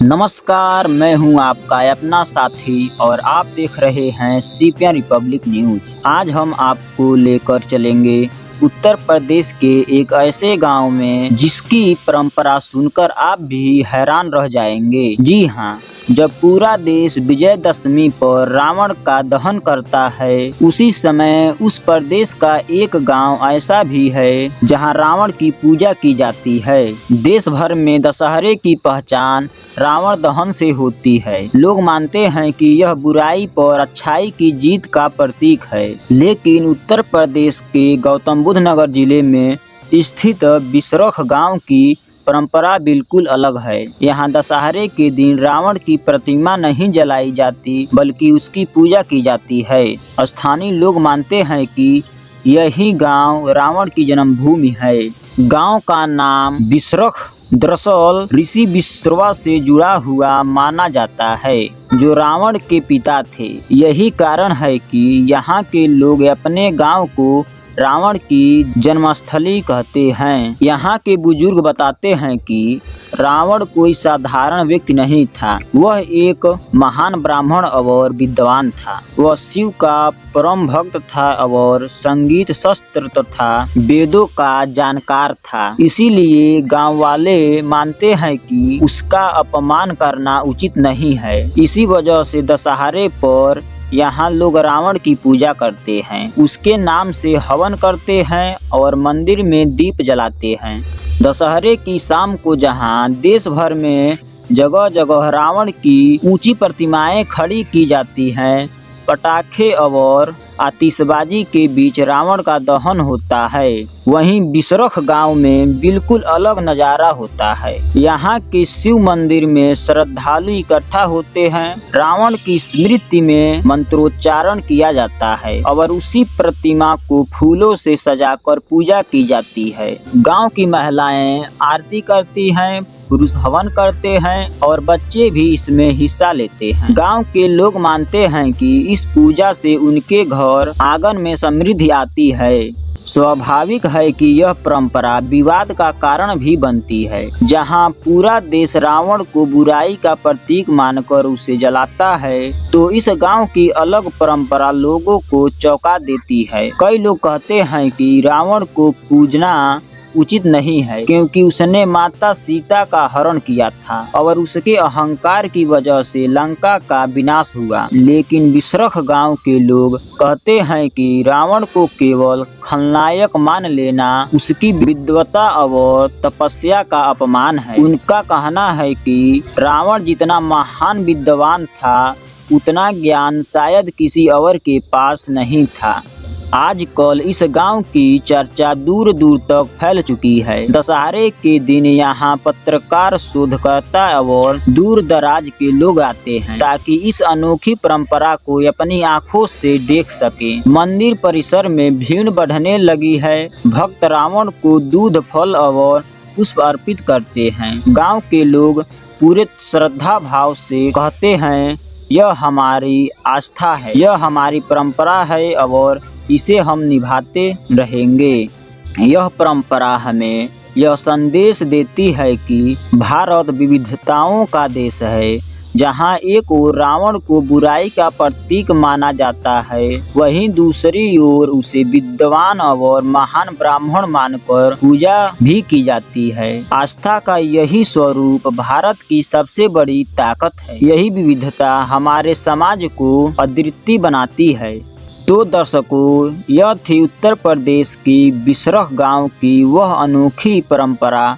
नमस्कार, मैं हूं आपका अपना साथी और आप देख रहे हैं सीपियन रिपब्लिक न्यूज। आज हम आपको लेकर चलेंगे उत्तर प्रदेश के एक ऐसे गांव में जिसकी परंपरा सुनकर आप भी हैरान रह जाएंगे। जी हां, जब पूरा देश विजयदशमी पर रावण का दहन करता है, उसी समय उस प्रदेश का एक गांव ऐसा भी है जहां रावण की पूजा की जाती है। देश भर में दशहरे की पहचान रावण दहन से होती है। लोग मानते हैं कि यह बुराई पर अच्छाई की जीत का प्रतीक है। लेकिन उत्तर प्रदेश के गौतम बुद्ध नगर जिले में स्थित बिसरख गांव की परंपरा बिल्कुल अलग है। यहाँ दशहरे के दिन रावण की प्रतिमा नहीं जलाई जाती, बल्कि उसकी पूजा की जाती है। स्थानीय लोग मानते हैं कि यही गांव रावण की जन्मभूमि है। गांव का नाम बिसरख दरअसल ऋषि विश्रवा से जुड़ा हुआ माना जाता है, जो रावण के पिता थे। यही कारण है कि यहाँ के लोग अपने गांव को रावण की जन्मस्थली कहते हैं। यहाँ के बुजुर्ग बताते हैं कि रावण कोई साधारण व्यक्ति नहीं था। वह एक महान ब्राह्मण और विद्वान था। वह शिव का परम भक्त था और संगीत, शस्त्र तथा वेदों का जानकार था। इसीलिए गांव वाले मानते हैं कि उसका अपमान करना उचित नहीं है। इसी वजह से दशहरे पर यहाँ लोग रावण की पूजा करते हैं, उसके नाम से हवन करते हैं और मंदिर में दीप जलाते हैं। दशहरे की शाम को जहाँ देश भर में जगह जगह रावण की ऊंची प्रतिमाएं खड़ी की जाती हैं, पटाखे और आतिशबाजी के बीच रावण का दहन होता है, वहीं बिसरख गांव में बिल्कुल अलग नजारा होता है। यहाँ के शिव मंदिर में श्रद्धालु इकट्ठा होते हैं। रावण की स्मृति में मंत्रोच्चारण किया जाता है और उसी प्रतिमा को फूलों से सजाकर पूजा की जाती है। गांव की महिलाएं आरती करती हैं, पुरुष हवन करते हैं और बच्चे भी इसमें हिस्सा लेते हैं। गांव के लोग मानते हैं कि इस पूजा से उनके घर आंगन में समृद्धि आती है। स्वाभाविक है कि यह परंपरा विवाद का कारण भी बनती है। जहां पूरा देश रावण को बुराई का प्रतीक मानकर उसे जलाता है, तो इस गांव की अलग परंपरा लोगों को चौंका देती है। कई लोग कहते हैं कि रावण को पूजना उचित नहीं है, क्योंकि उसने माता सीता का हरण किया था और उसके अहंकार की वजह से लंका का विनाश हुआ। लेकिन बिसरख गांव के लोग कहते हैं कि रावण को केवल खलनायक मान लेना उसकी विद्वता और तपस्या का अपमान है। उनका कहना है कि रावण जितना महान विद्वान था, उतना ज्ञान शायद किसी और के पास नहीं था। आजकल इस गांव की चर्चा दूर दूर तक फैल चुकी है। दशहरे के दिन यहाँ पत्रकार, शोधकर्ता और दूर दराज के लोग आते हैं, ताकि इस अनोखी परंपरा को अपनी आंखों से देख सकें। मंदिर परिसर में भीड़ बढ़ने लगी है। भक्त रावण को दूध, फल और पुष्प अर्पित करते हैं। गाँव के लोग पूरे श्रद्धा भाव से कहते हैं, यह हमारी आस्था है, यह हमारी परंपरा है और इसे हम निभाते रहेंगे। यह परंपरा हमें यह संदेश देती है कि भारत विविधताओं का देश है। जहां एक ओर रावण को बुराई का प्रतीक माना जाता है, वहीं दूसरी ओर उसे विद्वान और महान ब्राह्मण मानकर पूजा भी की जाती है। आस्था का यही स्वरूप भारत की सबसे बड़ी ताकत है। यही विविधता हमारे समाज को अद्वितीय बनाती है। तो दर्शकों, यह थी उत्तर प्रदेश की बिसरख गांव की वह अनोखी परंपरा,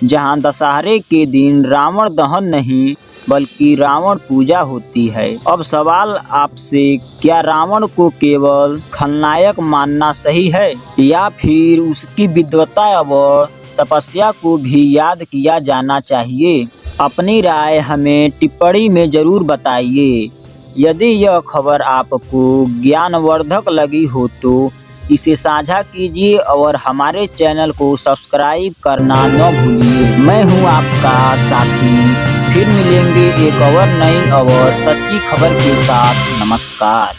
जहां दशहरे के दिन रावण दहन नहीं बल्कि रावण पूजा होती है। अब सवाल आपसे, क्या रावण को केवल खलनायक मानना सही है, या फिर उसकी विद्वता और तपस्या को भी याद किया जाना चाहिए? अपनी राय हमें टिप्पणी में जरूर बताइए। यदि यह खबर आपको ज्ञानवर्धक लगी हो तो इसे साझा कीजिए और हमारे चैनल को सब्सक्राइब करना न भूलिए। मैं हूं आपका साथी, फिर मिलेंगे एक और नई और सच्ची खबर के साथ। नमस्कार।